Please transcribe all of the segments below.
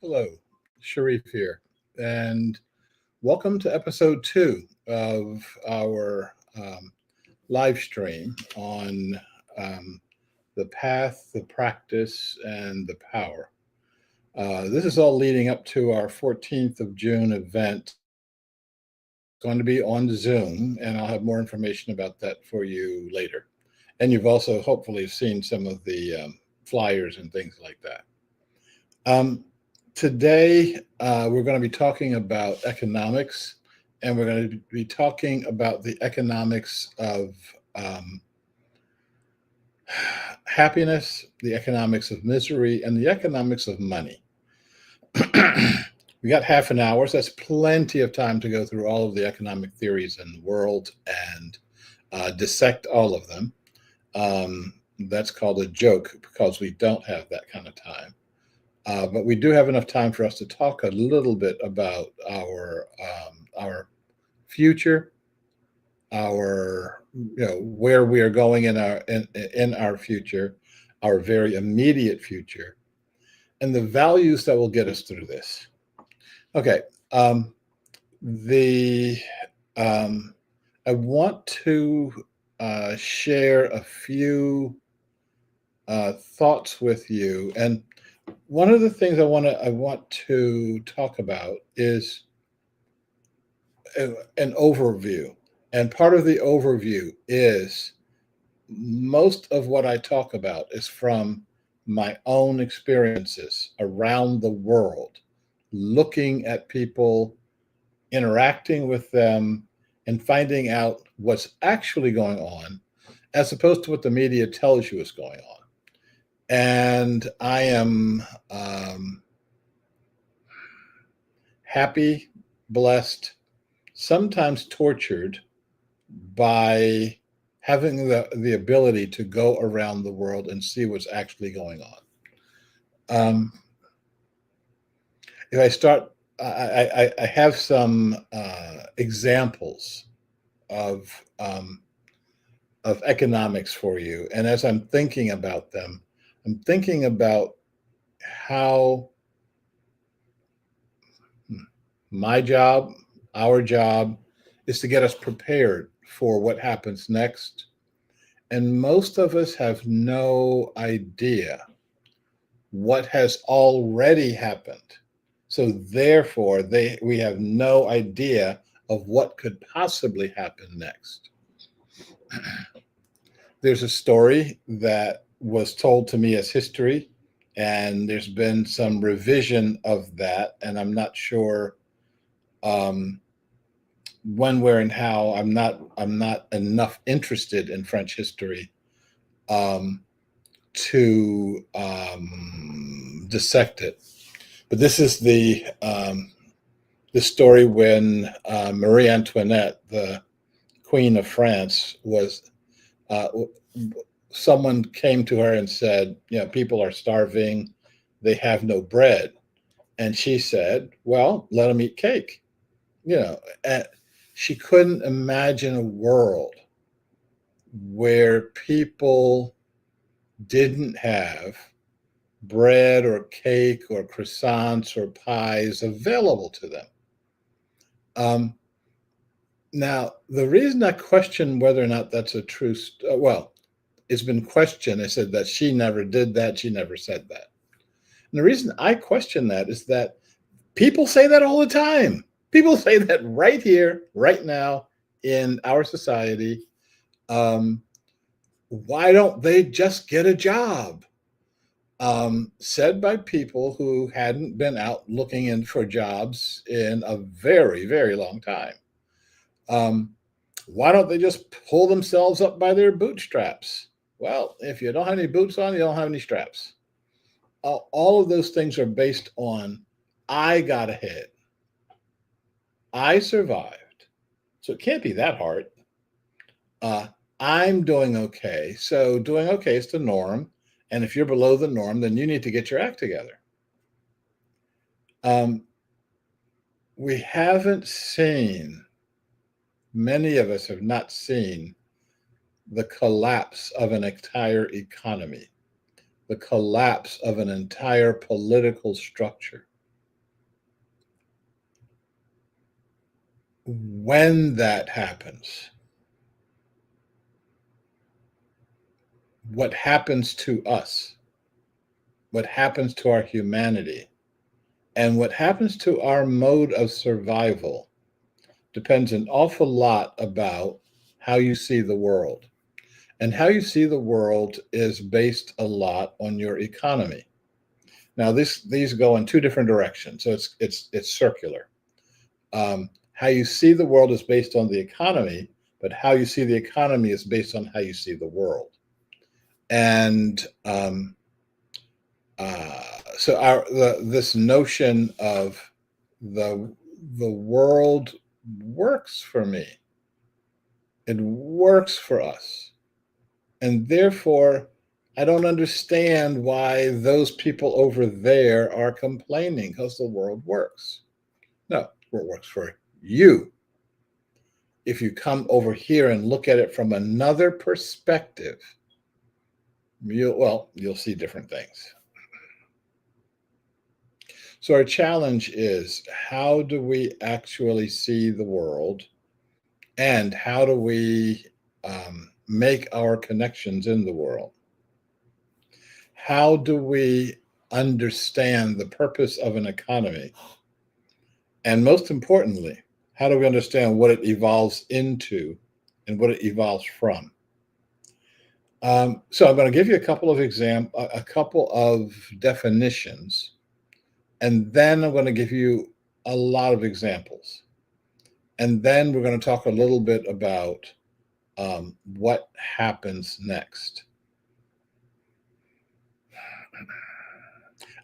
Hello, Sharif here, and welcome to episode 2 of our live stream on the path, the practice, and the power. This is all leading up to our 14th of June event. It's going to be on Zoom, and I'll have more information about that for you later. And you've also hopefully seen some of the flyers and things like that. Today, we're going to be talking about economics, and we're going to be talking about the economics of happiness, the economics of misery, and the economics of money. We got half an hour, so that's plenty of time to go through all of the economic theories in the world and dissect all of them. That's called a joke because we don't have that kind of time. But we do have enough time for us to talk a little bit about our future, our where we are going in our future, our very immediate future, and the values that will get us through this. Okay, I want to share a few thoughts with you. And one of the things I want to talk about is an overview. And part of the overview is most of what I talk about is from my own experiences around the world, looking at people, interacting with them, and finding out what's actually going on, as opposed to what the media tells you is going on. And I am happy, blessed, sometimes tortured by having the ability to go around the world and see what's actually going on. If I start, I have some examples of economics for you. And as I'm thinking about them, I'm thinking about how my job, our job, is to get us prepared for what happens next. And most of us have no idea what has already happened. So therefore, we have no idea of what could possibly happen next. There's a story that was told to me as history, and there's been some revision of that, and I'm not sure when, where, and how. I'm not enough interested in French history to dissect it. But this is the story when Marie Antoinette, the Queen of France, was someone came to her and said, people are starving, they have no bread. And she said, well, let them eat cake. And she couldn't imagine a world where people didn't have bread or cake or croissants or pies available to them. Now, the reason I question whether or not that's a true, it's been questioned. I said that she never did that. She never said that. And the reason I question that is that people say that all the time. People say that right here, right now in our society. Why don't they just get a job? Said by people who hadn't been out looking in for jobs in a very, very long time. Why don't they just pull themselves up by their bootstraps? Well, if you don't have any boots on, you don't have any straps. All of those things are based on I got ahead. I survived. So it can't be that hard. Uh, I'm doing okay. So doing okay is the norm. And if you're below the norm, then you need to get your act together. Um, we haven't seen, many of us have not seen the collapse of an entire economy, the collapse of an entire political structure. When that happens, what happens to us, what happens to our humanity, and what happens to our mode of survival depends an awful lot about how you see the world. And how you see the world is based a lot on your economy. Now, these go in two different directions, so it's circular. How you see the world is based on the economy, but how you see the economy is based on how you see the world. And so this notion of the the world works for me. It works for us. And therefore, I don't understand why those people over there are complaining because the world works. No, it works for you. If you come over here and look at it from another perspective, you'll see different things. So our challenge is, how do we actually see the world, and how do we make our connections in the world? How do we understand the purpose of an economy? And most importantly, how do we understand what it evolves into and what it evolves from? So I'm going to give you a couple of definitions, and then I'm going to give you a lot of examples. And then we're going to talk a little bit about what happens next.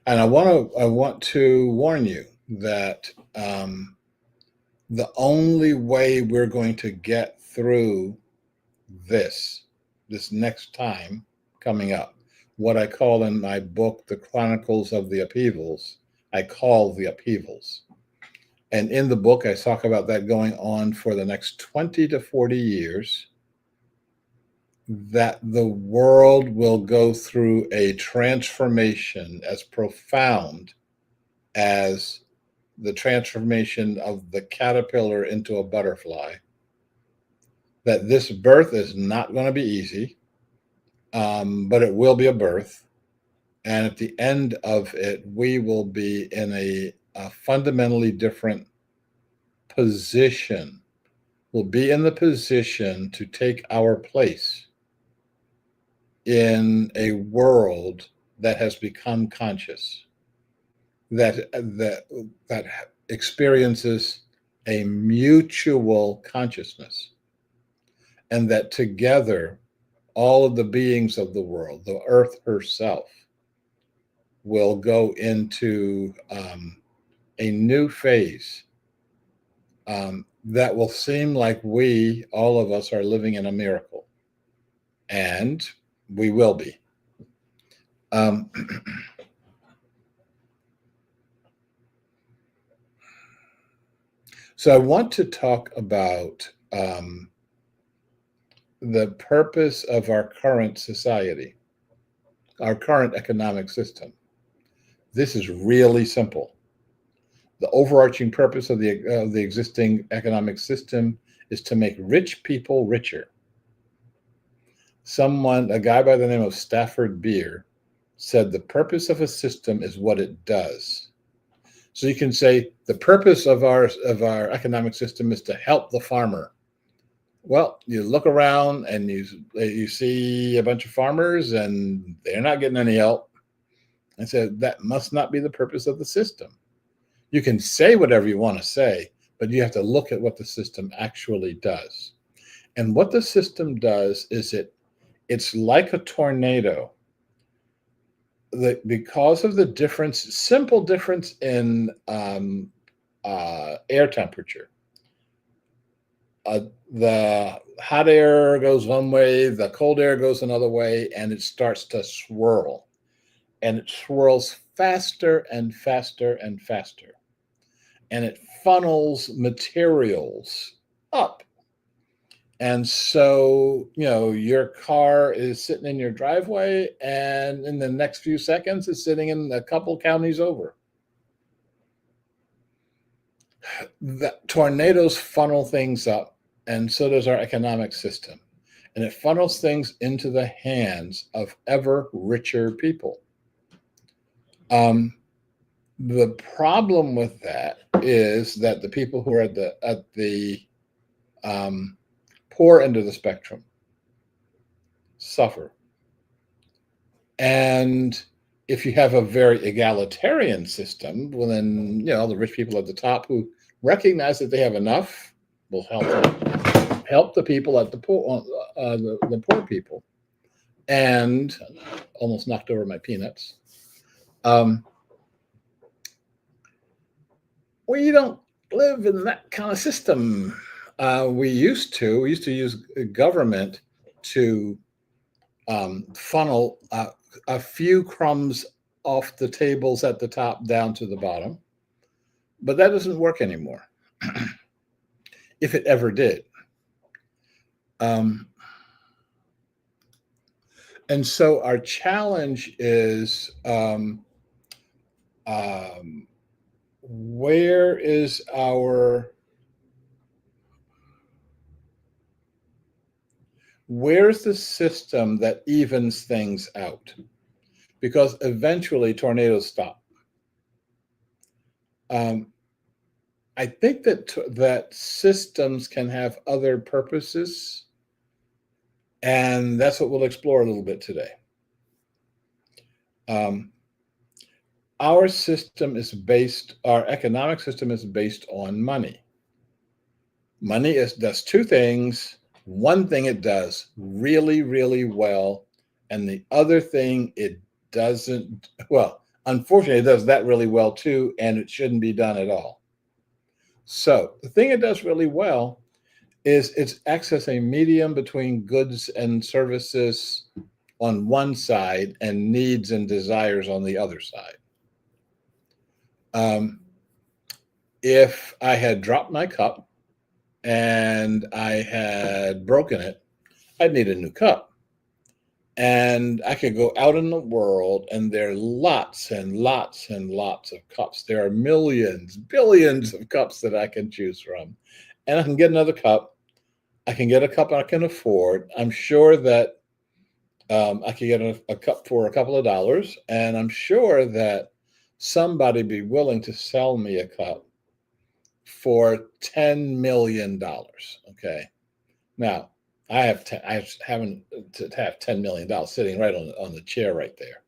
And I want to warn you that the only way we're going to get through this next time coming up, what I call in my book, The Chronicles of the Upheavals, I call the upheavals. And in the book, I talk about that going on for the next 20 to 40 years, that the world will go through a transformation as profound as the transformation of the caterpillar into a butterfly, that this birth is not going to be easy, but it will be a birth. And at the end of it, we will be in a fundamentally different position. We'll be in the position to take our place in a world that has become conscious, that experiences a mutual consciousness, and that together all of the beings of the world, the earth herself, will go into a new phase that will seem like all of us, are living in a miracle. And we will be. So I want to talk about the purpose of our current society, our current economic system. This is really simple. The overarching purpose of the existing economic system is to make rich people richer. A guy by the name of Stafford Beer, said the purpose of a system is what it does. So you can say the purpose of our economic system is to help the farmer. Well, you look around and you see a bunch of farmers and they're not getting any help. And so that must not be the purpose of the system. You can say whatever you want to say, but you have to look at what the system actually does. And what the system does is it's like a tornado. because of the difference, simple difference in air temperature. The hot air goes one way, the cold air goes another way, and it starts to swirl. And it swirls faster and faster and faster. And it funnels materials up. And so, your car is sitting in your driveway, and in the next few seconds, it's sitting in a couple counties over. The tornadoes funnel things up, and so does our economic system. And it funnels things into the hands of ever richer people. The problem with that is that the people who are at the poor end of the spectrum suffer. And if you have a very egalitarian system, well, then the rich people at the top who recognize that they have enough will help the people at the poor, the poor people. And almost knocked over my peanuts. We don't live in that kind of system. We used to use government to funnel a few crumbs off the tables at the top down to the bottom, but that doesn't work anymore. If it ever did. And so our challenge is where's the system that evens things out? Because eventually tornadoes stop. I think that systems can have other purposes, and that's what we'll explore a little bit today. Our economic system is based on money. Money does two things. One thing it does really, really well, and the other thing it doesn't. Well, unfortunately, it does that really well too, and it shouldn't be done at all. So the thing it does really well is it's access a medium between goods and services on one side and needs and desires on the other side. If I had dropped my cup and I had broken it, I'd need a new cup. And I could go out in the world, and there are lots and lots and lots of cups. There are millions, billions of cups that I can choose from. And I can get another cup. I can get a cup I can afford. I'm sure that I could get a cup for a couple of dollars. And I'm sure that somebody be willing to sell me a cup for $10 million. Okay. Now, I haven't to have $10 million sitting right on the chair right there.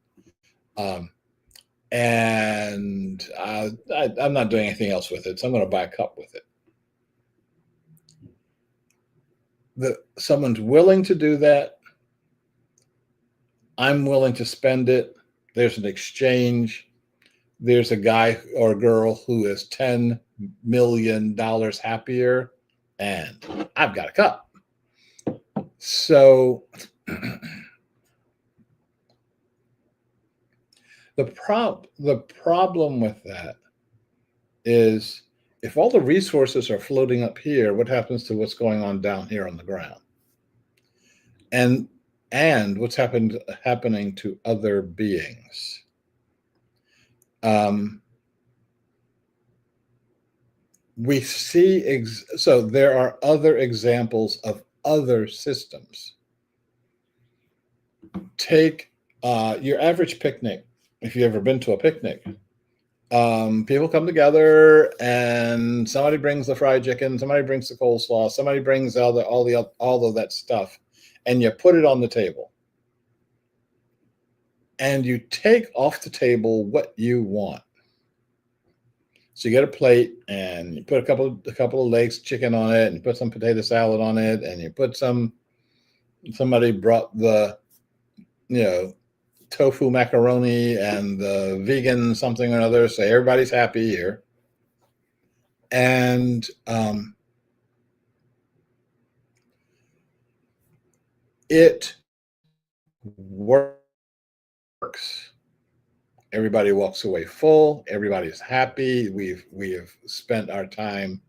And I'm not doing anything else with it. So I'm going to buy a cup with it. Someone's willing to do that. I'm willing to spend it. There's an exchange. There's a guy or a girl who is $10 million happier, and I've got a cup. So the problem with that is if all the resources are floating up here, what happens to what's going on down here on the ground? And what's happening to other beings? We see so there are other examples of other systems. Take your average picnic. If you've ever been to a picnic, people come together, and somebody brings the fried chicken, somebody brings the coleslaw, somebody brings all of that stuff, and you put it on the table, and you take off the table what you want. So you get a plate, and you put a couple of legs chicken on it, and you put some potato salad on it, and you put somebody brought the tofu macaroni and the vegan something or another, say everybody's happy here. And it works. Everybody walks away full. Everybody's happy. We have spent our time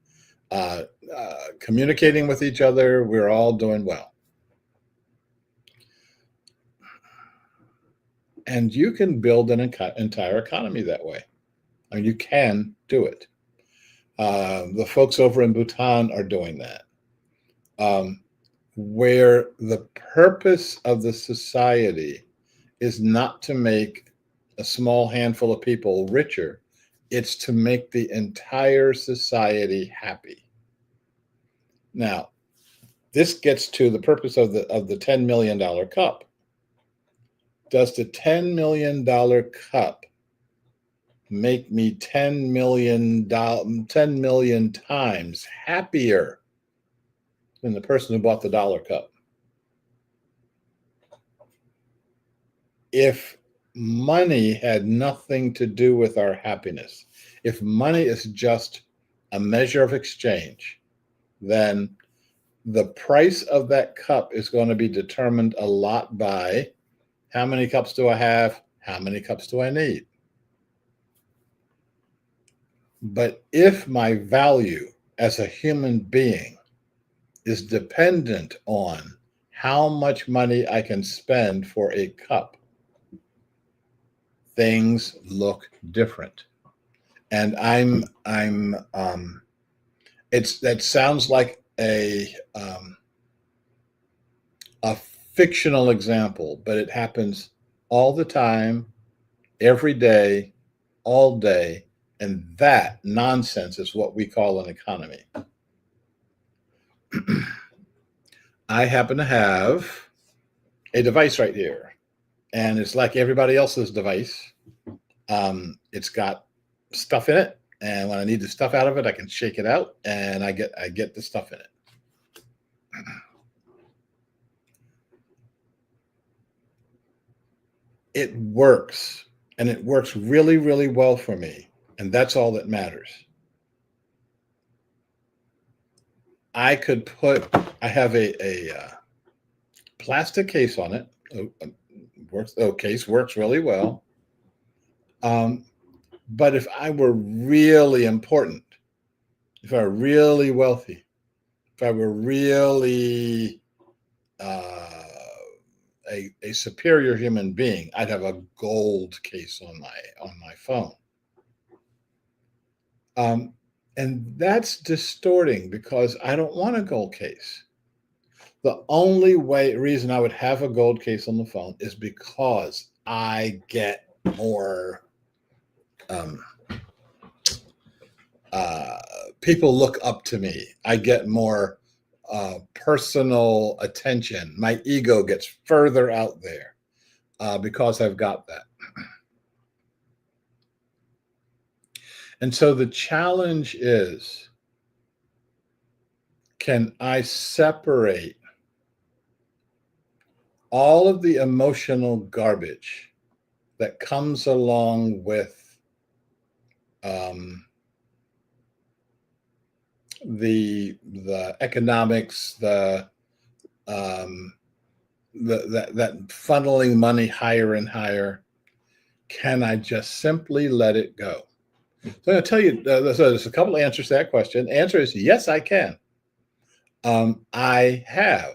communicating with each other. We're all doing well. And you can build an entire economy that way. I mean, you can do it. The folks over in Bhutan are doing that. Where the purpose of the society is not to make a small handful of people richer, it's to make the entire society happy. Now, this gets to the purpose of the $10 million cup. Does the $10 million cup make me 10 million times happier than the person who bought the dollar cup? If money had nothing to do with our happiness, if money is just a measure of exchange, then the price of that cup is going to be determined a lot by how many cups do I have, how many cups do I need. But if my value as a human being is dependent on how much money I can spend for a cup, things look different. And that sounds like a fictional example, but it happens all the time, every day, all day. And that nonsense is what we call an economy. I happen to have a device right here, and it's like everybody else's device. It's got stuff in it, and when I need the stuff out of it, I can shake it out, and I get the stuff in it. It works, and it works really, really well for me, and that's all that matters. I have a plastic case on it. Case works really well. But if I were really important, if I were really wealthy, if I were really a superior human being, I'd have a gold case on my phone. And that's distorting because I don't want a gold case. The only reason I would have a gold case on the phone is because I get more people look up to me. I get more personal attention. My ego gets further out there because I've got that. And so the challenge is, can I separate all of the emotional garbage that comes along with the economics, that funneling money higher and higher? Can I just simply let it go? So I'm going to tell you, so there's a couple of answers to that question. The answer is yes, I can. I have.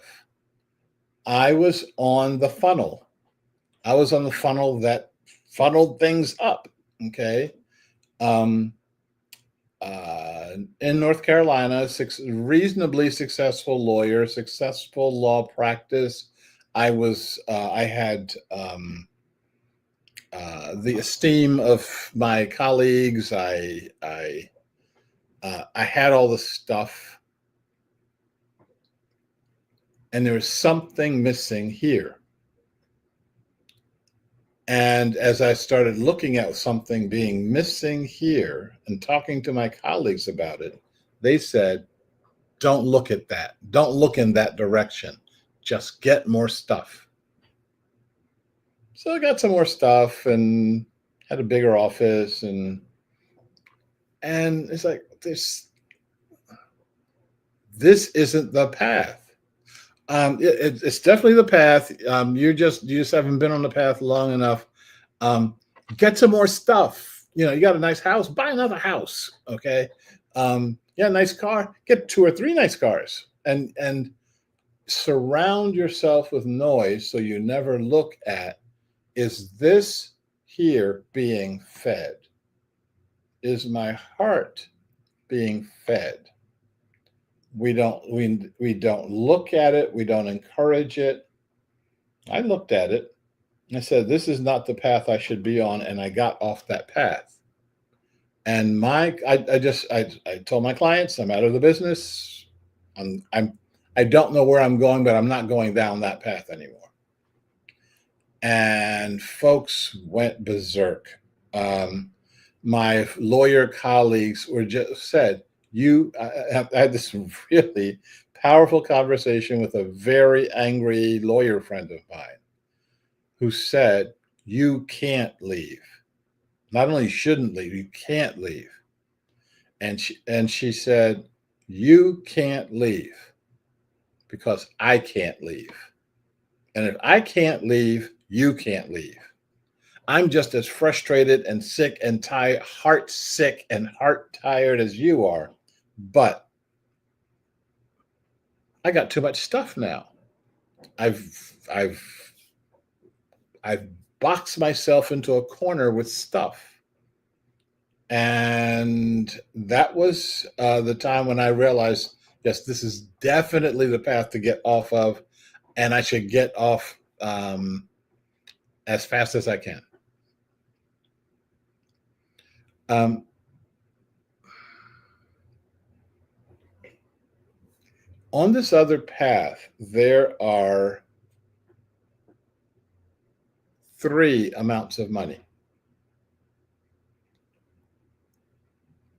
I was on the funnel. I was on the funnel that funneled things up. Okay. In North Carolina, reasonably successful lawyer, successful law practice. I had the esteem of my colleagues. I had all the stuff, and there was something missing here. And as I started looking at something being missing here and talking to my colleagues about it, they said, don't look at that. Don't look in that direction. Just get more stuff. So I got some more stuff and had a bigger office, and it's like this isn't the path. It's definitely the path. You just haven't been on the path long enough. Um, get some more stuff. You got a nice house, buy another house. Okay. Yeah, nice car, get two or three nice cars, and surround yourself with noise so you never look at, is this here being fed? Is my heart being fed? We don't look at it, we don't encourage it. I looked at it. I said, this is not the path I should be on, and I got off that path. And I told my clients, I'm out of the business. I don't know where I'm going, but I'm not going down that path anymore. And folks went berserk. My lawyer colleagues were just said, I had this really powerful conversation with a very angry lawyer friend of mine who said, you can't leave. Not only shouldn't leave, you can't leave. And she said, you can't leave because I can't leave. And if I can't leave, you can't leave. I'm just as frustrated and sick and tired, heart sick and heart tired as you are. But I got too much stuff now. I've boxed myself into a corner with stuff. And that was the time when I realized, yes, this is definitely the path to get off of, and I should get off as fast as I can. On this other path, there are three amounts of money.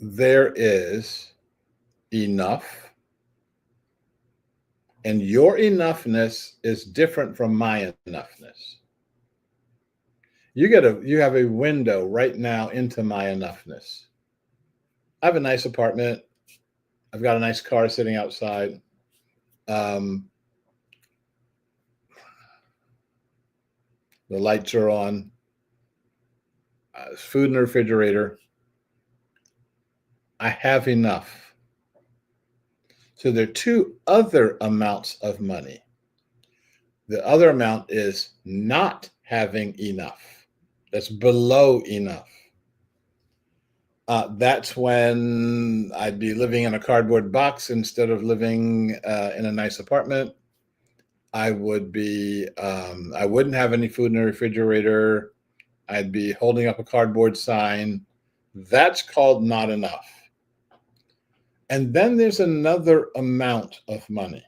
There is enough, and your enoughness is different from my enoughness. You have a window right now into my enoughness. I have a nice apartment. I've got a nice car sitting outside. The lights are on. Food in the refrigerator. I have enough. So there are two other amounts of money. The other amount is not having enough. That's below enough. That's when I'd be living in a cardboard box instead of living in a nice apartment. I wouldn't have any food in the refrigerator. I'd be holding up a cardboard sign. That's called not enough. And then there's another amount of money,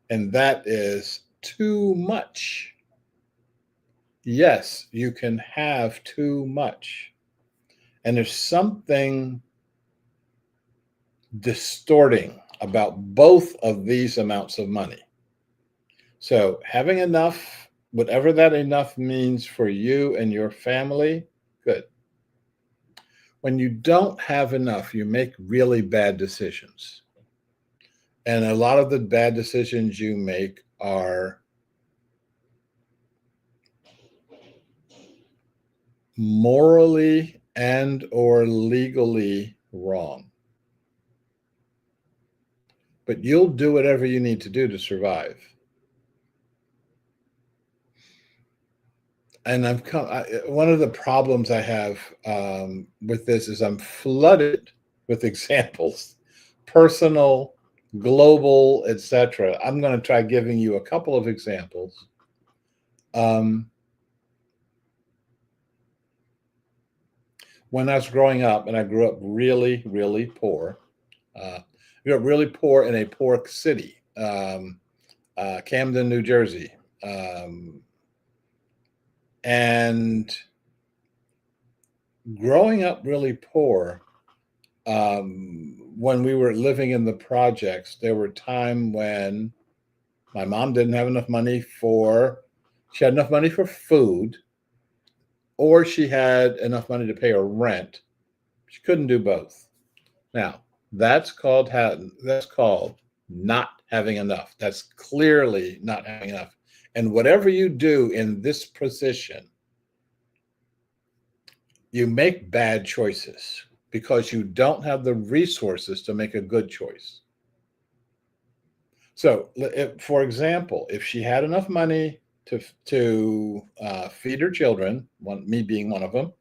and that is too much. Yes, you can have too much. And there's something distorting about both of these amounts of money. So having enough, whatever that enough means for you and your family, good. When you don't have enough, you make really bad decisions. And a lot of the bad decisions you make are morally and or legally wrong. But you'll do whatever you need to do to survive. And one of the problems I have with this is I'm flooded with examples, personal, global, etc. I'm going to try giving you a couple of examples. When I was growing up, and I grew up really, really poor. I grew up really poor in a poor city, Camden, New Jersey. And growing up really poor, when we were living in the projects, there were times when my mom didn't have enough money she had enough money for food, or she had enough money to pay her rent. She couldn't do both. Now, that's called not having enough. That's clearly not having enough. And whatever you do in this position, you make bad choices because you don't have the resources to make a good choice. So, for example, if she had enough money to feed her children, me being one of them,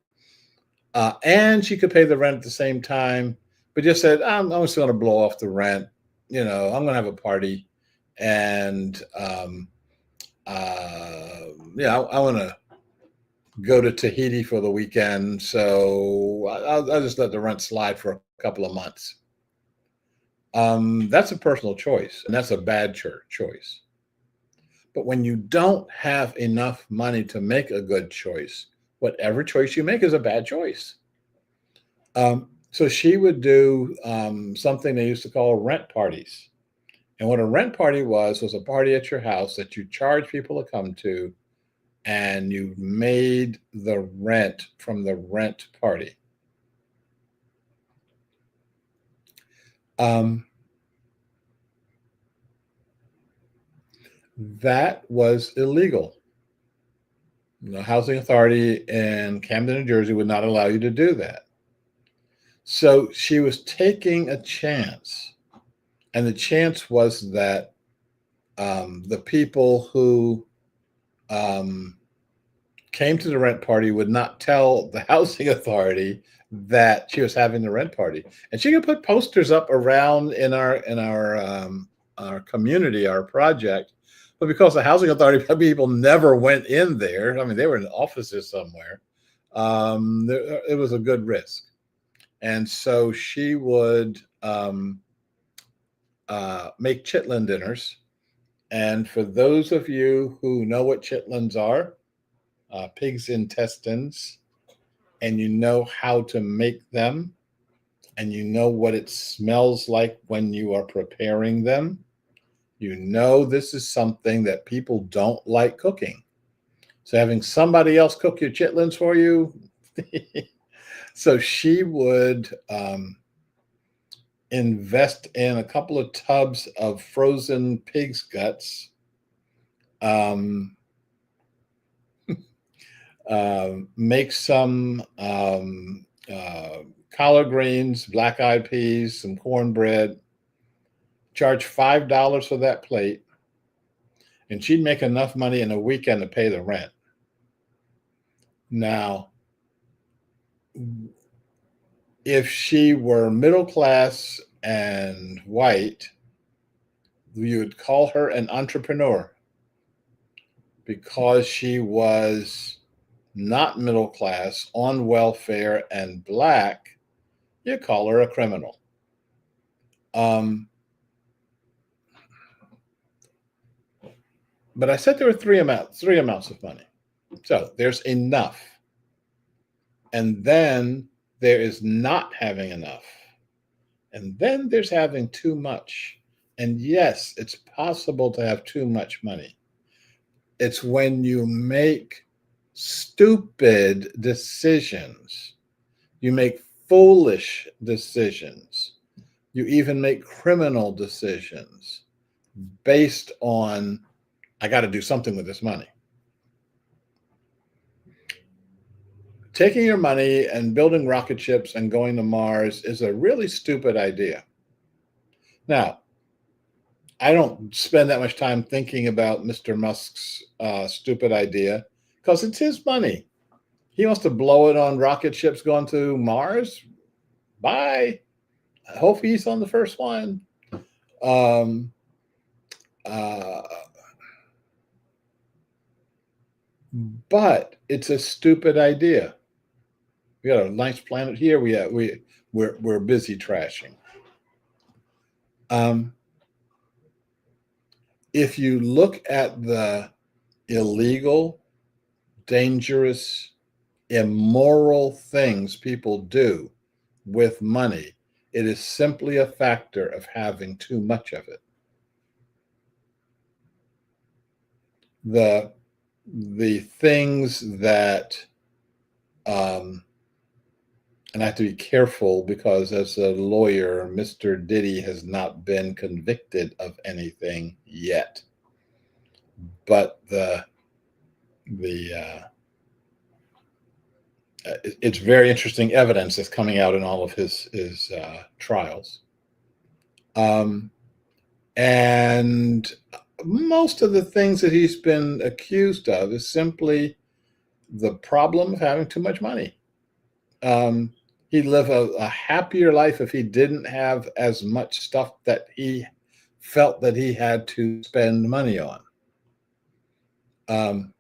and she could pay the rent at the same time, but just said, I'm just going to blow off the rent. I'm going to have a party, and I want to go to Tahiti for the weekend, so I'll just let the rent slide for a couple of months. That's a personal choice, and that's a bad choice. But when you don't have enough money to make a good choice, whatever choice you make is a bad choice. So she would do something they used to call rent parties. And what a rent party was a party at your house that you charge people to come to, and you made the rent from the rent party. That was illegal. The housing authority in Camden, New Jersey would not allow you to do that. So she was taking a chance. And the chance was that the people who came to the rent party would not tell the housing authority that she was having the rent party. And she could put posters up around in our community, our project. But because the housing authority people never went in there, I mean, they were in offices somewhere, it was a good risk. And so she would make chitlin dinners. And for those of you who know what chitlins are, pig's intestines, and you know how to make them, and you know what it smells like when you are preparing them, you know this is something that people don't like cooking. So having somebody else cook your chitlins for you. So she would invest in a couple of tubs of frozen pig's guts, make some collard greens, black-eyed peas, some cornbread, charge $5 for that plate, and she'd make enough money in a weekend to pay the rent. Now, if she were middle class and white, you would call her an entrepreneur. Because she was not middle class, on welfare, and black, you call her a criminal. But I said there were three amounts of money. So there's enough. And then there is not having enough. And then there's having too much. And yes, it's possible to have too much money. It's when you make stupid decisions, you make foolish decisions, you even make criminal decisions based on, I got to do something with this money. Taking your money and building rocket ships and going to Mars is a really stupid idea. Now, I don't spend that much time thinking about Mr. Musk's stupid idea because it's his money. He wants to blow it on rocket ships going to Mars. Bye. I hope he's on the first one. But it's a stupid idea. We got a nice planet here. We're busy trashing. If you look at the illegal, dangerous, immoral things people do with money, it is simply a factor of having too much of it. The things that Um, and I have to be careful because as a lawyer, Mr. Diddy has not been convicted of anything yet. But it's very interesting evidence that's coming out in all of his trials. Um, and most of the things that he's been accused of is simply the problem of having too much money. Um, he'd live a happier life if he didn't have as much stuff that he felt that he had to spend money on. Um,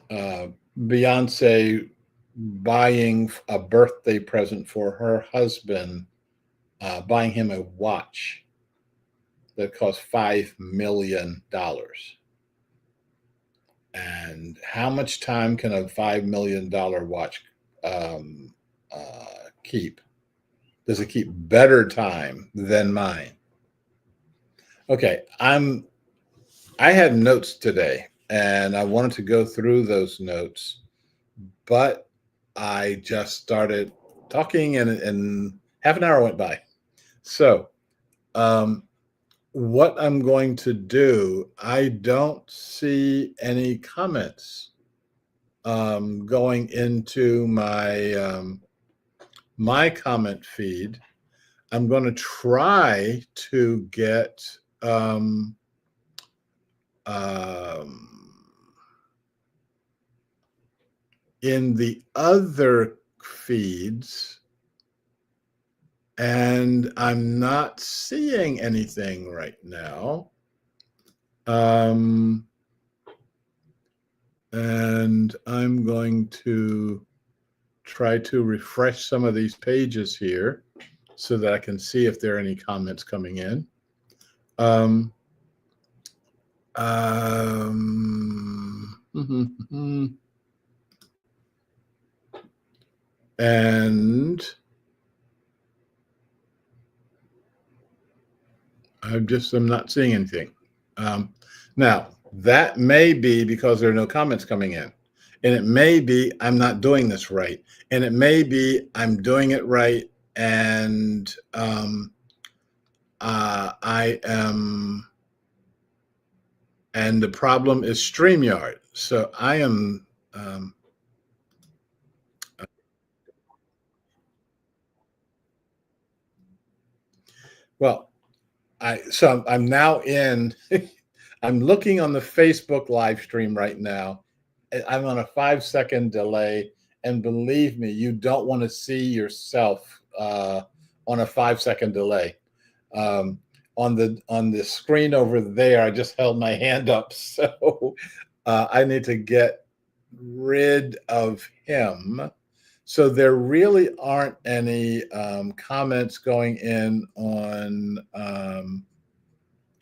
uh, Beyonce buying a birthday present for her husband, buying him a watch that cost $5 million. And how much time can a $5 million watch um, keep? Does it keep better time than mine? Okay, I had notes today, and I wanted to go through those notes, but I just started talking, and half an hour went by. So, um, what I'm going to do, I don't see any comments going into my comment feed. I'm going to try to get um, um, in the other feeds, and I'm not seeing anything right now. And I'm going to try to refresh some of these pages here so that I can see if there are any comments coming in. Um, and I'm not seeing anything. Now, that may be because there are no comments coming in. And it may be I'm not doing this right. And it may be I'm doing it right and I am, and the problem is StreamYard. So I am, well, I'm now in, I'm looking on the Facebook live stream right now. I'm on a 5-second delay. And believe me, you don't want to see yourself on a 5-second delay. On the screen over there, I just held my hand up. So I need to get rid of him. So there really aren't any comments going in on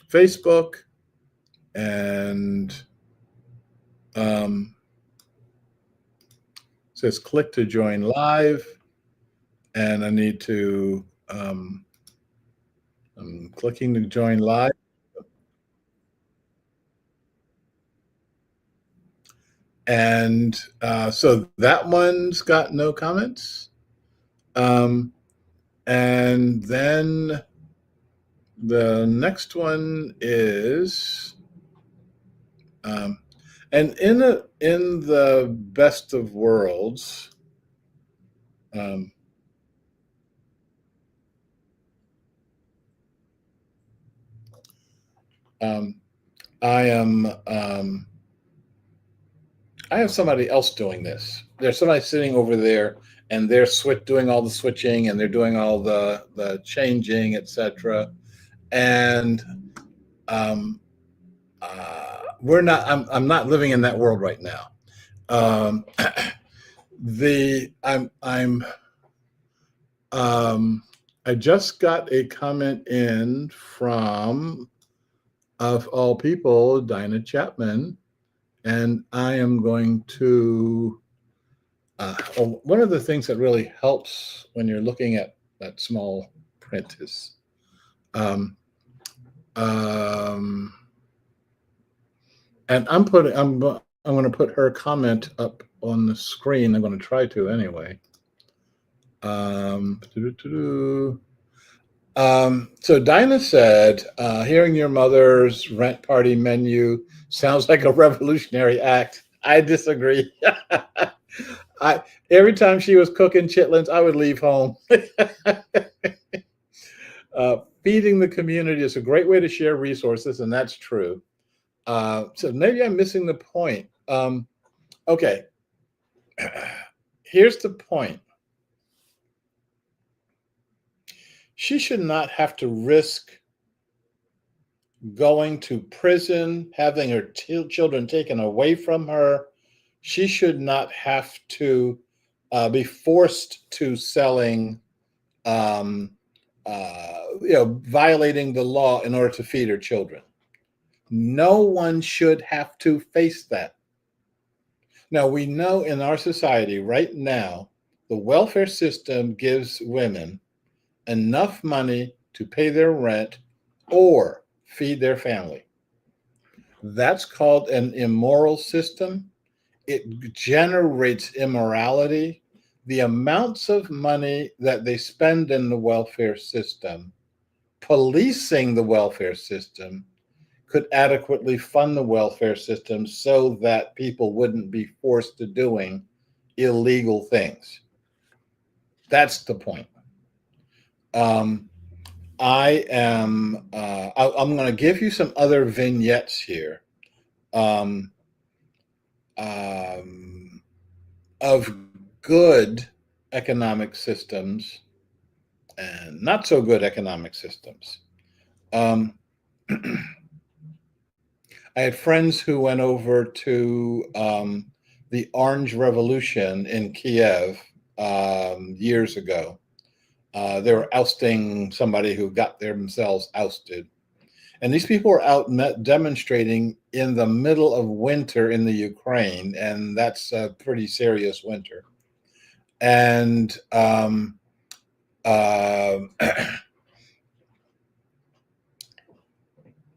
Facebook, and says click to join live, and I need to I'm clicking to join live, and so that one's got no comments. And then the next one is and in the best of worlds, um, um, I am I have somebody else doing this. There's somebody sitting over there, and they're doing all the switching, and they're doing all the changing, etc. And um, we're not. I'm not living in that world right now. Um, the I'm I just got a comment in from, of all people, Dinah Chapman, and I am going to. One of the things that really helps when you're looking at that small print is, um, and I'm going to put her comment up on the screen. I'm going to try to anyway. Doo-doo-doo-doo. So Dinah said, hearing your mother's rent party menu sounds like a revolutionary act. I disagree. I every time she was cooking chitlins, I would leave home. Feeding the community is a great way to share resources, and that's true. So maybe I'm missing the point. Okay, here's the point. She should not have to risk going to prison, having her children taken away from her. She should not have to be forced to selling, violating the law in order to feed her children. No one should have to face that. Now, we know in our society right now, the welfare system gives women enough money to pay their rent or feed their family. That's called an immoral system. It generates immorality. The amounts of money that they spend in the welfare system, policing the welfare system, could adequately fund the welfare system so that people wouldn't be forced to doing illegal things. That's the point. I'm going to give you some other vignettes here, um, of good economic systems and not so good economic systems. Um, I had friends who went over to the Orange Revolution in Kiev years ago. They were ousting somebody who got themselves ousted. And these people were out demonstrating in the middle of winter in the Ukraine, and that's a pretty serious winter. And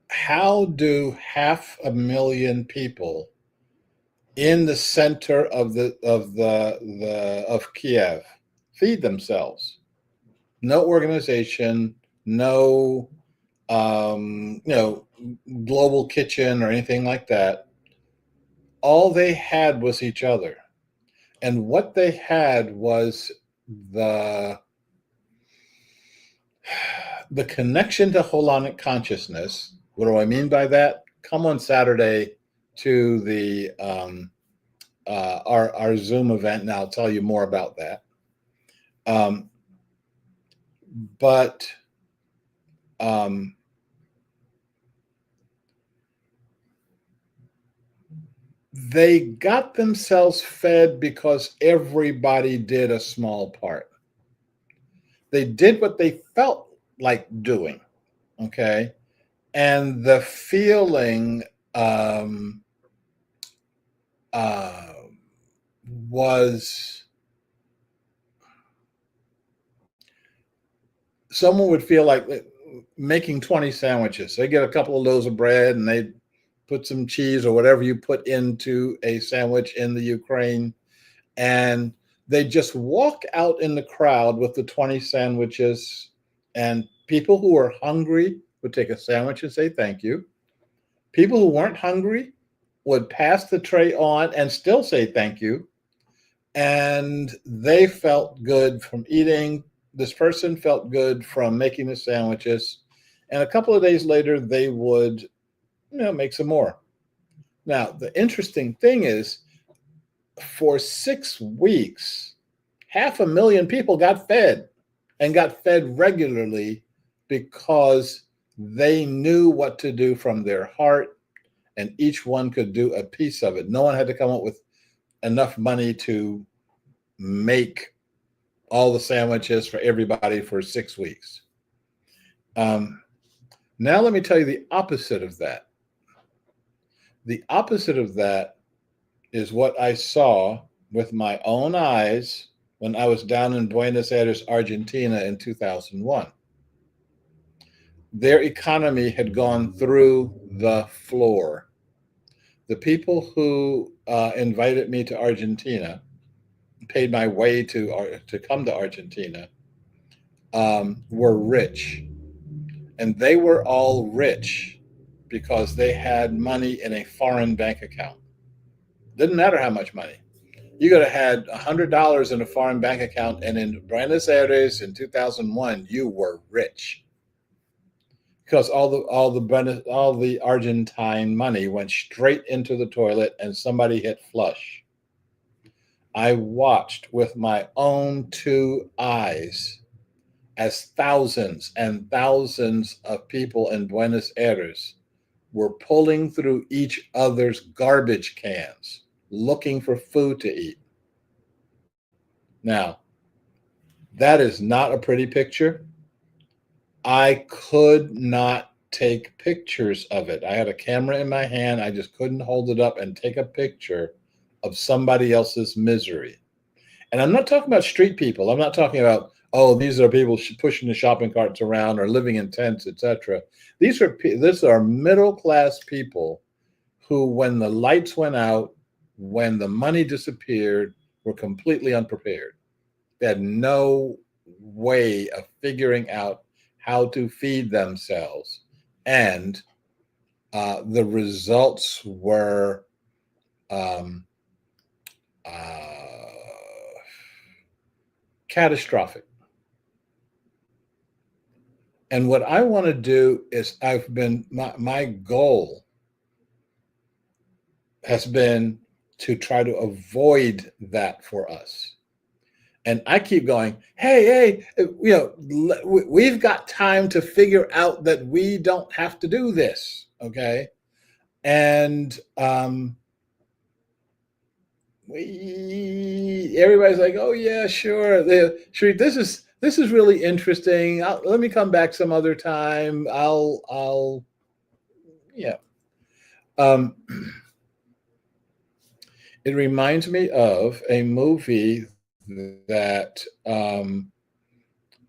how do 500,000 people in the center of of Kiev feed themselves? No organization, no global kitchen or anything like that. All they had was each other. And what they had was the connection to holonic consciousness. What do I mean by that? Come on Saturday to the our Zoom event, and I'll tell you more about that. But they got themselves fed because everybody did a small part. They did what they felt like doing, okay? And the feeling was someone would feel like making 20 sandwiches. They get a couple of loaves of bread and they put some cheese or whatever you put into a sandwich in the Ukraine, and they just walk out in the crowd with the 20 sandwiches, and people who are hungry would take a sandwich and say thank you. People who weren't hungry would pass the tray on and still say thank you. And they felt good from eating. This person felt good from making the sandwiches. And a couple of days later, they would, make some more. Now, the interesting thing is, for 6 weeks, 500,000 people got fed and got fed regularly because they knew what to do from their heart, and each one could do a piece of it. No one had to come up with enough money to make all the sandwiches for everybody for 6 weeks. Now let me tell you the opposite of that. The opposite of that is what I saw with my own eyes when I was down in Buenos Aires, Argentina in 2001. Their economy had gone through the floor. The people who invited me to Argentina, paid my way to come to Argentina, were rich, and they were all rich because they had money in a foreign bank account. Didn't matter how much money. You could have had $100 in a foreign bank account, and in Buenos Aires in 2001, you were rich because all the Argentine money went straight into the toilet, and somebody hit flush. I watched with my own two eyes as thousands and thousands of people in Buenos Aires were pulling through each other's garbage cans looking for food to eat. Now, that is not a pretty picture. I could not take pictures of it. I had a camera in my hand. I just couldn't hold it up and take a picture of somebody else's misery. And I'm not talking about street people. I'm not talking about, oh, these are people pushing the shopping carts around or living in tents, etc. These are middle class people who, when the lights went out, when the money disappeared, were completely unprepared. They had no way of figuring out how to feed themselves. And the results were catastrophic. And what I want to do is my goal has been to try to avoid that for us. And I keep going, hey, we've got time to figure out that we don't have to do this, okay? And everybody's like, oh yeah, sure. Sure, this is really interesting. Let me come back some other time. Yeah. It reminds me of a movie that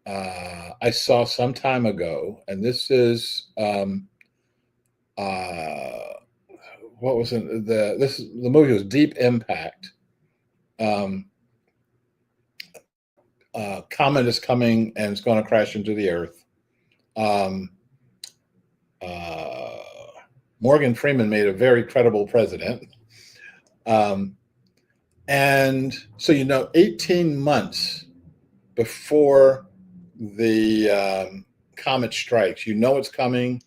I saw some time ago, and this is what was it? The movie was Deep Impact. Comet is coming and it's going to crash into the Earth. Morgan Freeman made a very credible president. And so, 18 months before the comet strikes, it's coming,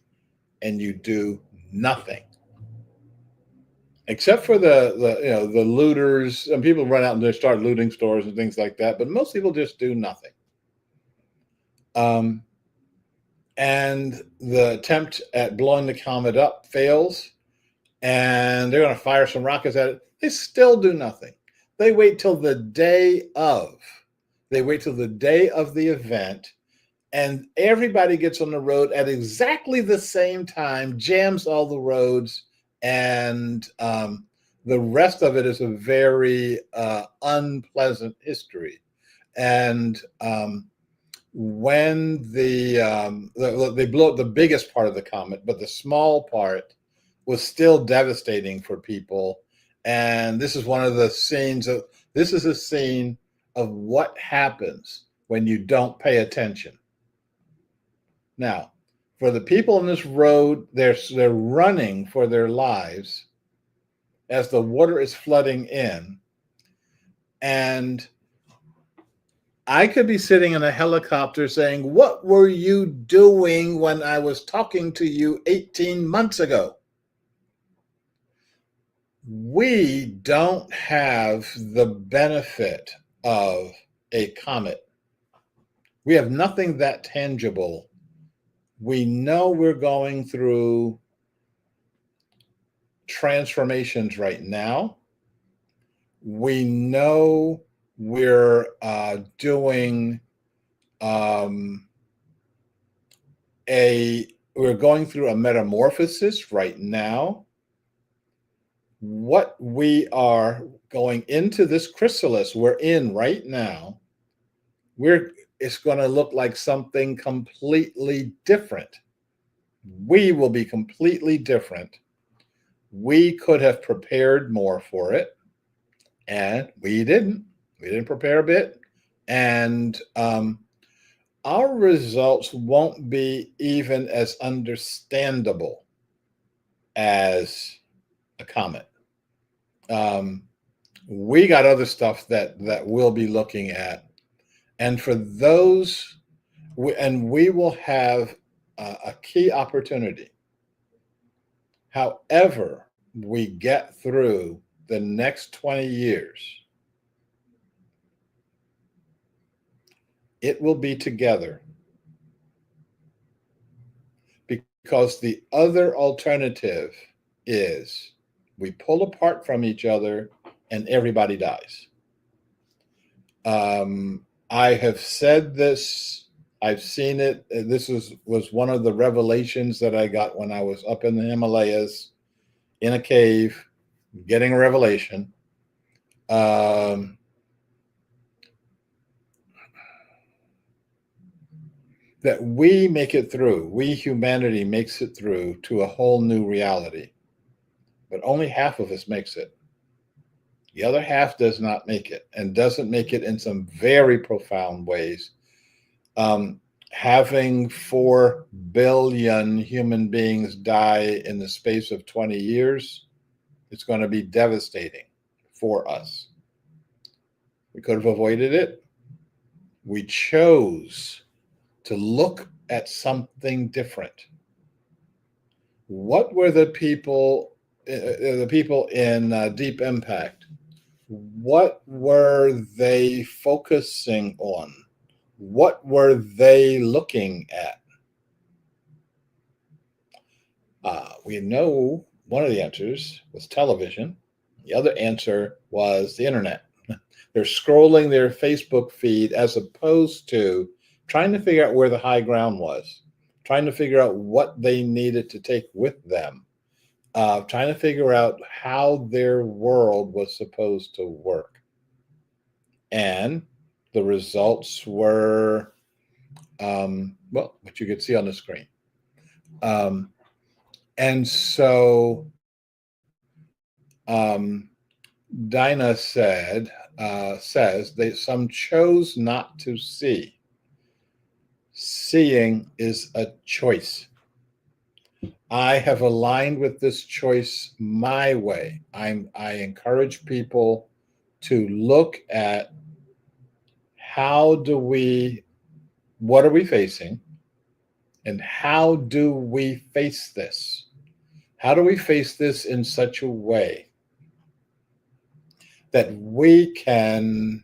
and you do nothing. Except for the looters, and people run out and they start looting stores and things like that. But most people just do nothing. And the attempt at blowing the comet up fails, and they're going to fire some rockets at it. They still do nothing. They wait till the day of. They wait till the day of the event, and everybody gets on the road at exactly the same time, jams all the roads, and the rest of it is a very unpleasant history. And when they blew up the biggest part of the comet, but the small part was still devastating for people. And this is one of the scenes of this is a scene of what happens when you don't pay attention. Now, for the people on this road, they're running for their lives as the water is flooding in. And I could be sitting in a helicopter saying, what were you doing when I was talking to you 18 months ago? We don't have the benefit of a comet. We have nothing that tangible. We know we're going through transformations right now. We know we're doing we're going through a metamorphosis right now. What we are going into this chrysalis we're in right now, it's going to look like something completely different. We will be completely different We could have prepared more for it, and we didn't. We didn't prepare a bit. And our results won't be even as understandable as a comet. We got other stuff that we'll be looking at, and for those, we will have a key opportunity. However, we get through the next 20 years, it will be together, because the other alternative is we pull apart from each other and everybody dies. I have said this, I've seen it. This was one of the revelations that I got when I was up in the Himalayas in a cave, getting a revelation. That we make it through, we, humanity, makes it through to a whole new reality. But only half of us makes it. The other half does not make it, and doesn't make it in some very profound ways. Having 4 billion human beings die in the space of 20 years, it's going to be devastating for us. We could have avoided it. We chose to look at something different. What were the people in Deep Impact? What were they focusing on? What were they looking at? We know one of the answers was television. The other answer was the internet. They're scrolling their Facebook feed as opposed to trying to figure out where the high ground was, trying to figure out what they needed to take with them, trying to figure out how their world was supposed to work. And the results were, well, what you could see on the screen. And so Dinah says some chose not to see. Seeing is a choice. I have aligned with this choice my way. I encourage people to look at what are we facing, and how do we face this? How do we face this in such a way that we can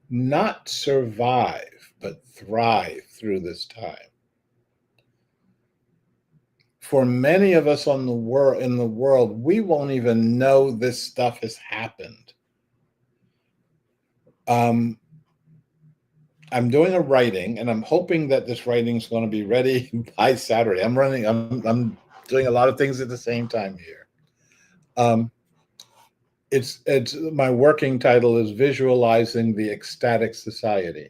not survive, but thrive through this time? For many of us in the world, we won't even know this stuff has happened. I'm doing a writing, and I'm hoping that this writing is going to be ready by Saturday. I'm doing a lot of things at the same time here. It's my working title is Visualizing the Ecstatic Society,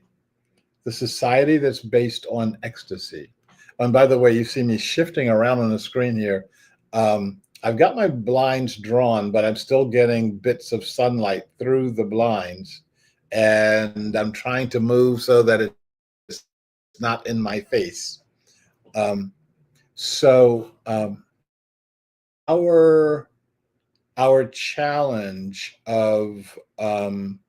the society that's based on ecstasy. And by the way, you see me shifting around on the screen here. I've got my blinds drawn, but I'm still getting bits of sunlight through the blinds, and I'm trying to move so that it's not in my face. Our challenge of an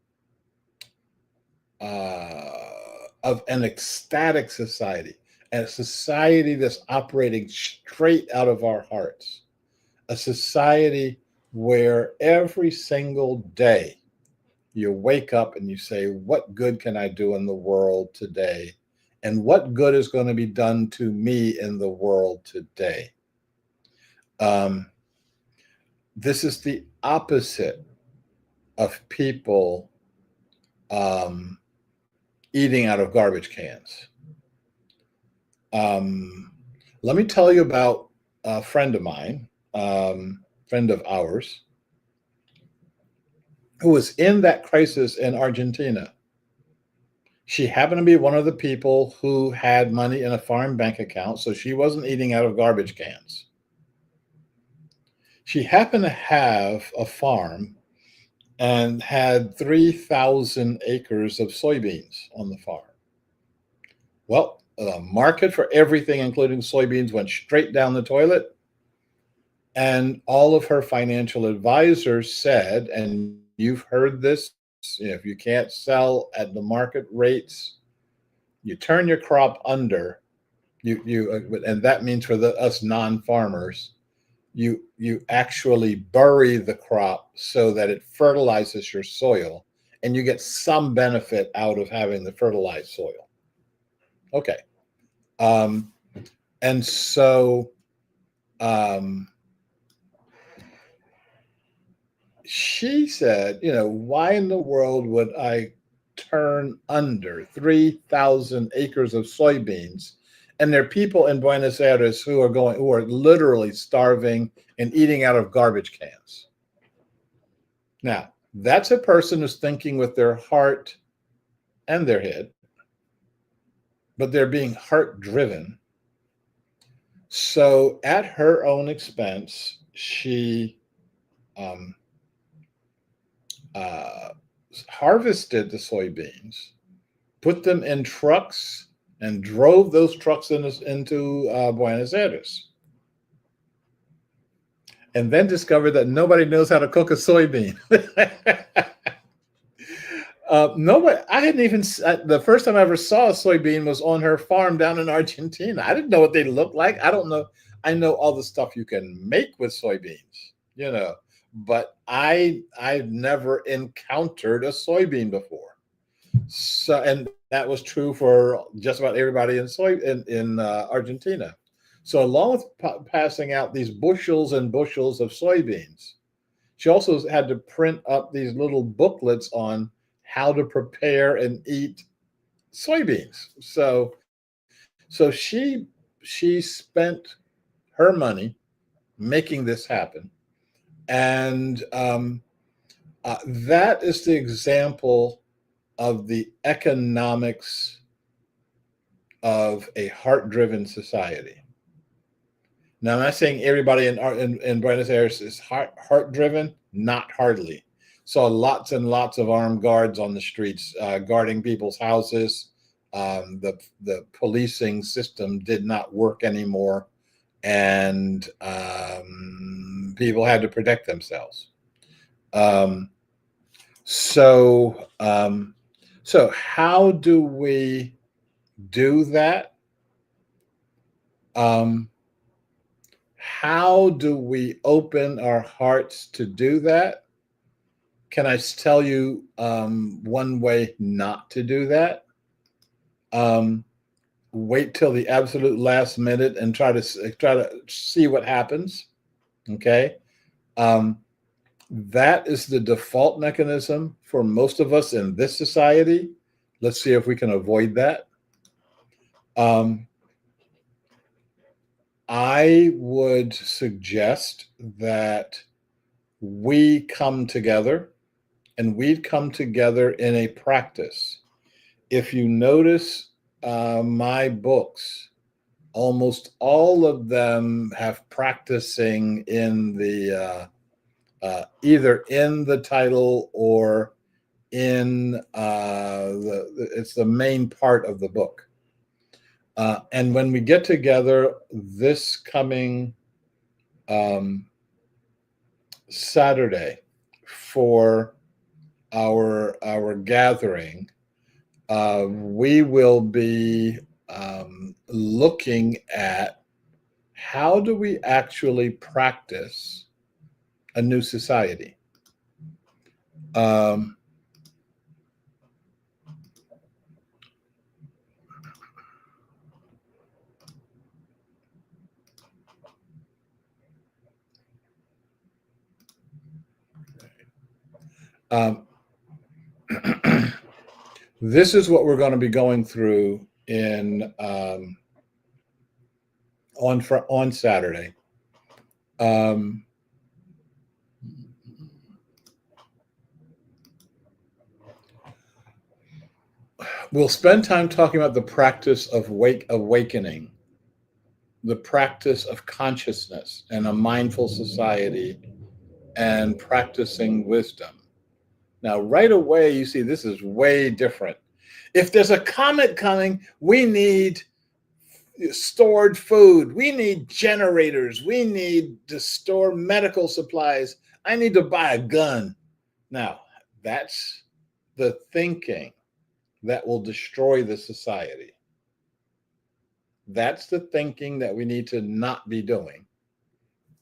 ecstatic society, and a society that's operating straight out of our hearts, a society where every single day you wake up and you say, what good can I do in the world today? And what good is going to be done to me in the world today? This is the opposite of people eating out of garbage cans. Let me tell you about a friend of mine, friend of ours, who was in that crisis in Argentina. She happened to be one of the people who had money in a farm bank account, so she wasn't eating out of garbage cans. She happened to have a farm and had 3,000 acres of soybeans on the farm. Well, the market for everything, including soybeans, went straight down the toilet. And all of her financial advisors said, and you've heard this, if you can't sell at the market rates, you turn your crop under. And that means for us non-farmers, you actually bury the crop so that it fertilizes your soil, and you get some benefit out of having the fertilized soil. Okay, and so she said, why in the world would I turn under 3,000 acres of soybeans? And there are people in Buenos Aires who are literally starving and eating out of garbage cans. Now, that's a person who's thinking with their heart and their head, but they're being heart driven. So at her own expense, she harvested the soybeans, put them in trucks, and drove those trucks into Buenos Aires. And then discovered that nobody knows how to cook a soybean. Nobody. I hadn't even. The first time I ever saw a soybean was on her farm down in Argentina. I didn't know what they looked like. I don't know. I know all the stuff you can make with soybeans, but I've never encountered a soybean before. So, and that was true for just about everybody in Argentina. So, along with passing out these bushels and bushels of soybeans, she also had to print up these little booklets on how to prepare and eat soybeans. So she spent her money making this happen, and that is the example of the economics of a heart-driven society. Now, I'm not saying everybody in Buenos Aires is heart-driven, not hardly. Saw lots and lots of armed guards on the streets guarding people's houses. The policing system did not work anymore, and people had to protect themselves. So how do we do that? How do we open our hearts to do that? Can I tell you one way not to do that? Wait till the absolute last minute and try to see what happens. Okay, that is the default mechanism for most of us in this society. Let's see if we can avoid that. I would suggest that we come together, and we'd come together in a practice. If you notice my books, almost all of them have practicing in the either in the title or in it's the main part of the book. And when we get together this coming Saturday for our gathering, we will be looking at how do we actually practice a new society. This is what we're going to be going through in on Saturday. We'll spend time talking about the practice of awakening, the practice of consciousness and a mindful society, and practicing wisdom. Now, right away, you see this is way different. If there's a comet coming, we need stored food. We need generators. We need to store medical supplies. I need to buy a gun. Now, that's the thinking that will destroy the society. That's the thinking that we need to not be doing.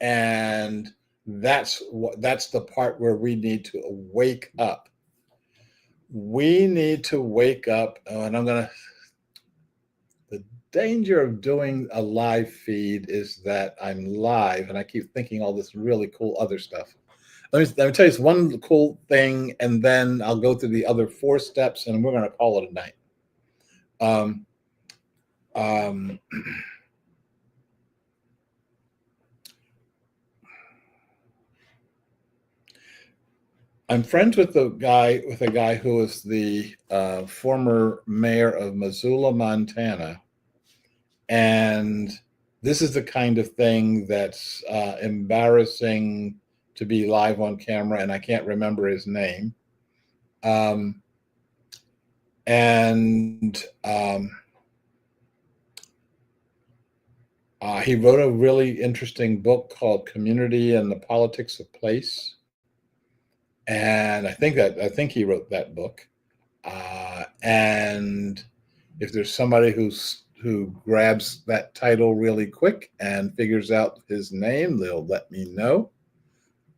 And that's the part where we need to wake up. We need to wake up, and the danger of doing a live feed is that I'm live and I keep thinking all this really cool other stuff. Let me tell you this one cool thing, and then I'll go through the other 4 steps, and we're going to call it a night. Um, um, I'm friends with a guy who is the former mayor of Missoula, Montana, and this is the kind of thing that's embarrassing to be live on camera, and I can't remember his name. He wrote a really interesting book called Community and the Politics of Place. And I think he wrote that book. And if there's somebody who grabs that title really quick and figures out his name, they'll let me know.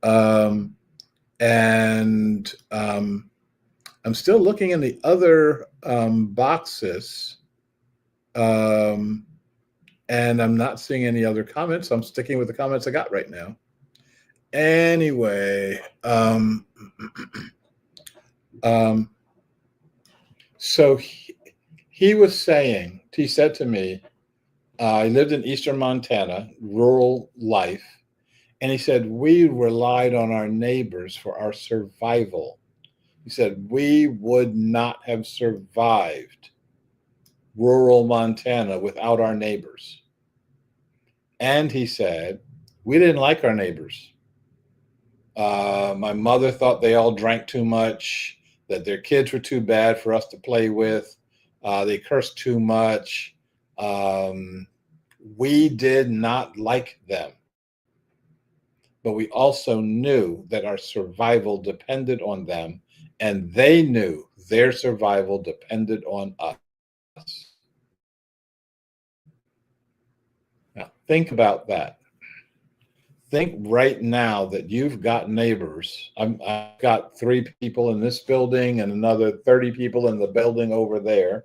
I'm still looking in the other boxes, and I'm not seeing any other comments. I'm sticking with the comments I got right now. Anyway, so he said to me, I lived in eastern Montana, rural life, and he said, we relied on our neighbors for our survival. He said, we would not have survived rural Montana without our neighbors. And he said, we didn't like our neighbors. My mother thought they all drank too much, that their kids were too bad for us to play with. They cursed too much. We did not like them. But we also knew that our survival depended on them, and they knew their survival depended on us. Now, think about that. Think right now that you've got neighbors. I've got 3 people in this building and another 30 people in the building over there.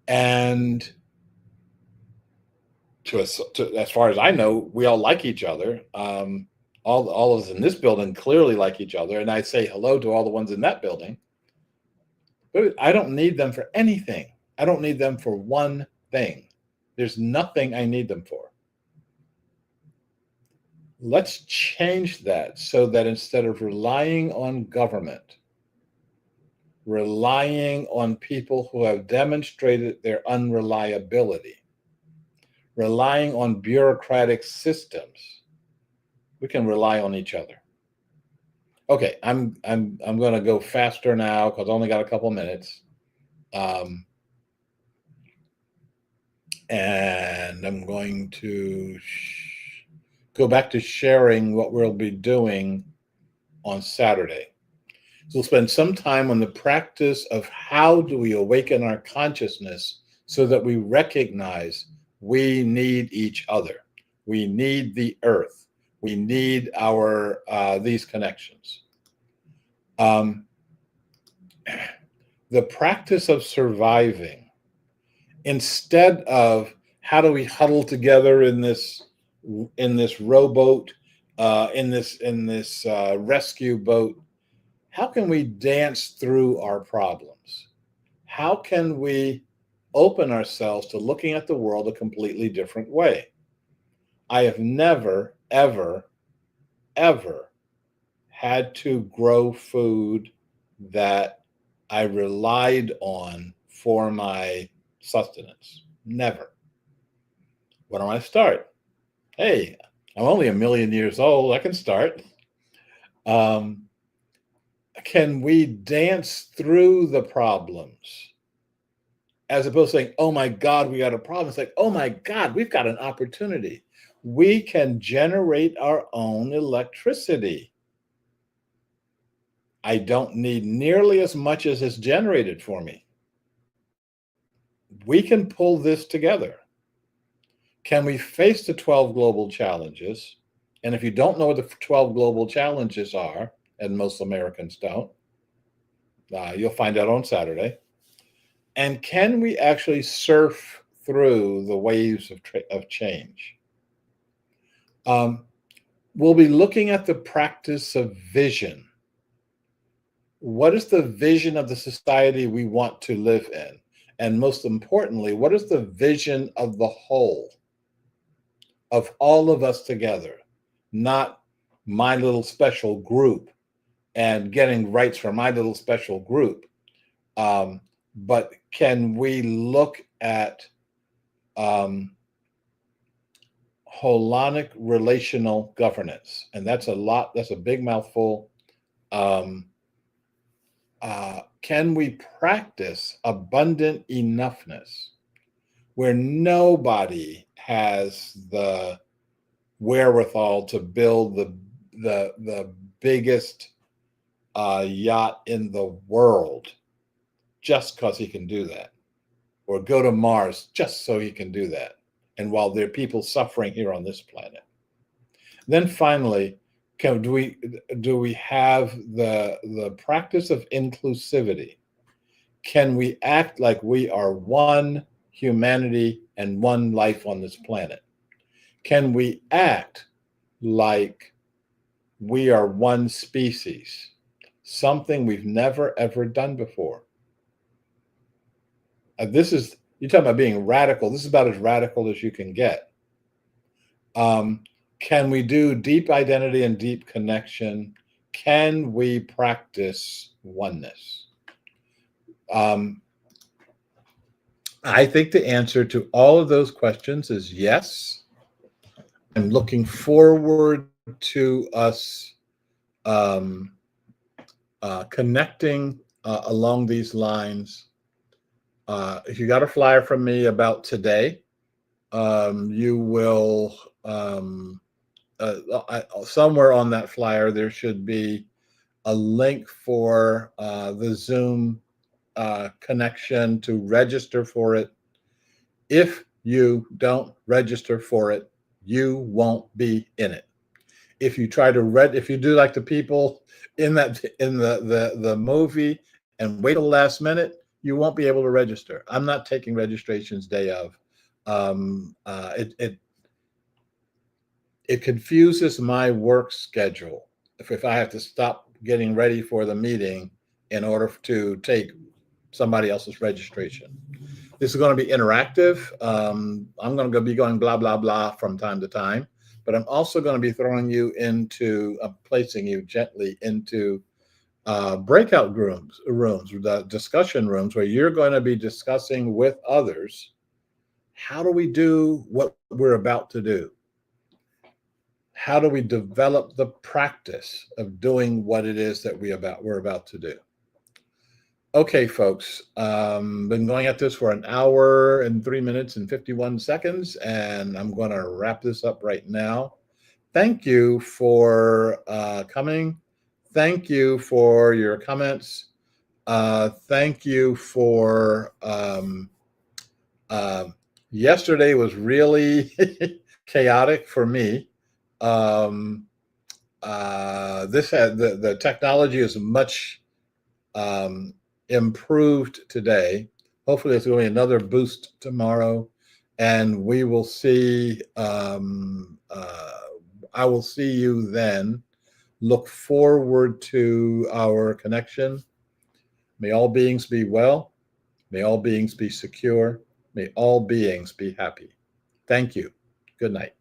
And as far as I know, we all like each other. All of us in this building clearly like each other, and I say hello to all the ones in that building. But I don't need them for anything. I don't need them for one thing. There's nothing I need them for. Let's change that so that instead of relying on government, relying on people who have demonstrated their unreliability, relying on bureaucratic systems, we can rely on each other. Okay, I'm going to go faster now because I only got a couple minutes, and I'm going to go back to sharing what we'll be doing on Saturday. So we'll spend some time on the practice of how do we awaken our consciousness so that we recognize we need each other. We need the earth. We need these connections. The practice of surviving, instead of how do we huddle together in this rowboat, in this rescue boat, how can we dance through our problems? How can we open ourselves to looking at the world a completely different way? I have never, ever, ever had to grow food that I relied on for my sustenance. Never. When do I start? Hey, I'm only a million years old. I can start. Um, can we dance through the problems as opposed to saying, oh my God, we got a problem? It's like, oh my God, we've got an opportunity. We can generate our own electricity. I don't need nearly as much as is generated for me. We can pull this together. Can we face the 12 global challenges? And if you don't know what the 12 global challenges are, and most Americans don't, you'll find out on Saturday. And can we actually surf through the waves of change? We'll be looking at the practice of vision. What is the vision of the society we want to live in? And most importantly, what is the vision of the whole, of all of us together, not my little special group and getting rights for my little special group? But can we look at holonic relational governance? And that's a big mouthful. Can we practice abundant enoughness where nobody has the wherewithal to build the biggest yacht in the world just because he can do that, or go to Mars just so he can do that, and while there are people suffering here on this planet? Then finally, do we have the practice of inclusivity? Can we act like we are one humanity and one life on this planet? Can we act like we are one species? Something we've never, ever done before. You're talking about being radical. This is about as radical as you can get. Can we do deep identity and deep connection? Can we practice oneness? I think the answer to all of those questions is yes. I'm looking forward to us connecting along these lines. If you got a flyer from me about today, you will, somewhere on that flyer, there should be a link for the Zoom connection to register for it. If you don't register for it, you won't be in it. If you try to if you do like the people in the movie and wait till the last minute, you won't be able to register. I'm not taking registrations day of. It confuses my work schedule if I have to stop getting ready for the meeting in order to take somebody else's registration. This is going to be interactive. I'm going to be going blah, blah, blah from time to time, but I'm also going to be throwing you into, placing you gently into breakout rooms, the discussion rooms, where you're going to be discussing with others, how do we do what we're about to do? How do we develop the practice of doing what it is that we're about to do? Okay, folks, been going at this for an hour and 3 minutes and 51 seconds, and I'm going to wrap this up right now. Thank you for coming. Thank you for your comments. Thank you for yesterday was really chaotic for me. This had the technology is much improved today. Hopefully, there's going to be another boost tomorrow, and we will see. I will see you then. Look forward to our connection. May all beings be well. May all beings be secure. May all beings be happy. Thank you. Good night.